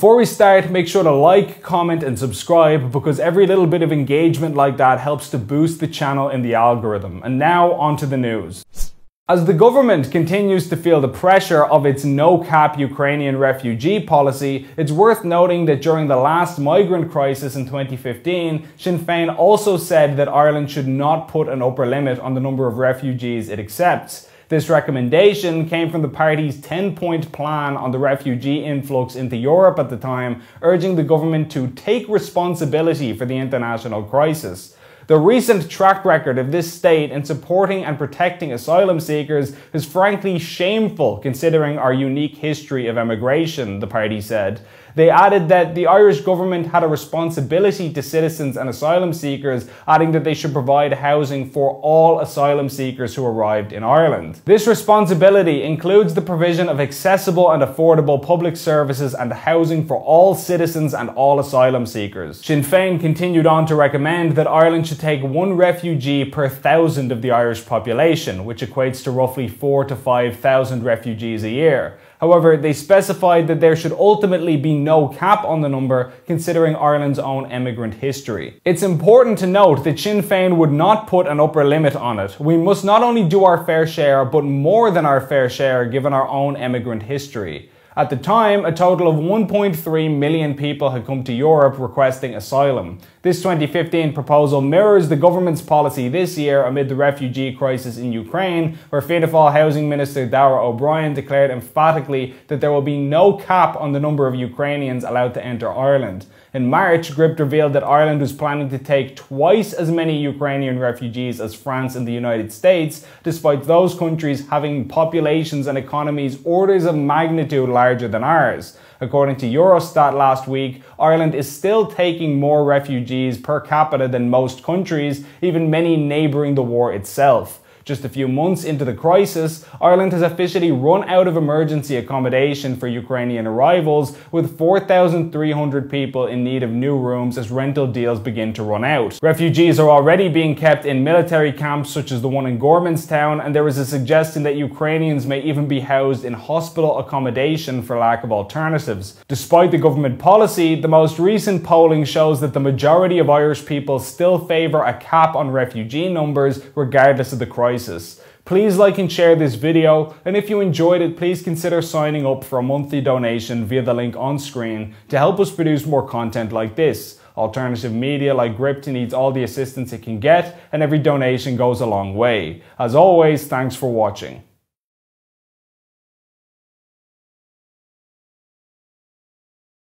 Before we start, make sure to like, comment and subscribe because every little bit of engagement like that helps to boost the channel in the algorithm. And now onto the news. As the government continues to feel the pressure of its no-cap Ukrainian refugee policy, it's worth noting that during the last migrant crisis in 2015, Sinn Féin also said that Ireland should not put an upper limit on the number of refugees it accepts. This recommendation came from the party's 10-point plan on the refugee influx into Europe at the time, urging the government to take responsibility for the international crisis. The recent track record of this state in supporting and protecting asylum seekers is frankly shameful considering our unique history of emigration, the party said. They added that the Irish government had a responsibility to citizens and asylum seekers, adding that they should provide housing for all asylum seekers who arrived in Ireland. This responsibility includes the provision of accessible and affordable public services and housing for all citizens and all asylum seekers. Sinn Féin continued on to recommend that Ireland should take 1 refugee per 1,000 of the Irish population, which equates to roughly 4,000 to 5,000 refugees a year. However, they specified that there should ultimately be no cap on the number, considering Ireland's own emigrant history. It's important to note that Sinn Féin would not put an upper limit on it. We must not only do our fair share, but more than our fair share given our own emigrant history. At the time, a total of 1.3 million people had come to Europe requesting asylum. This 2015 proposal mirrors the government's policy this year amid the refugee crisis in Ukraine, where Fianna Fáil Housing Minister Darragh O'Brien declared emphatically that there will be no cap on the number of Ukrainians allowed to enter Ireland. In March, Gript revealed that Ireland was planning to take twice as many Ukrainian refugees as France and the United States, despite those countries having populations and economies orders of magnitude larger than ours. According to Eurostat last week, Ireland is still taking more refugees per capita than most countries, even many neighbouring the war itself. Just a few months into the crisis, Ireland has officially run out of emergency accommodation for Ukrainian arrivals, with 4,300 people in need of new rooms as rental deals begin to run out. Refugees are already being kept in military camps such as the one in Gormanstown, and there is a suggestion that Ukrainians may even be housed in hospital accommodation for lack of alternatives. Despite the government policy, the most recent polling shows that the majority of Irish people still favour a cap on refugee numbers regardless of the crisis. Please like and share this video, and if you enjoyed it, please consider signing up for a monthly donation via the link on screen to help us produce more content like this. Alternative media like Gript needs all the assistance it can get, and every donation goes a long way. As always, thanks for watching.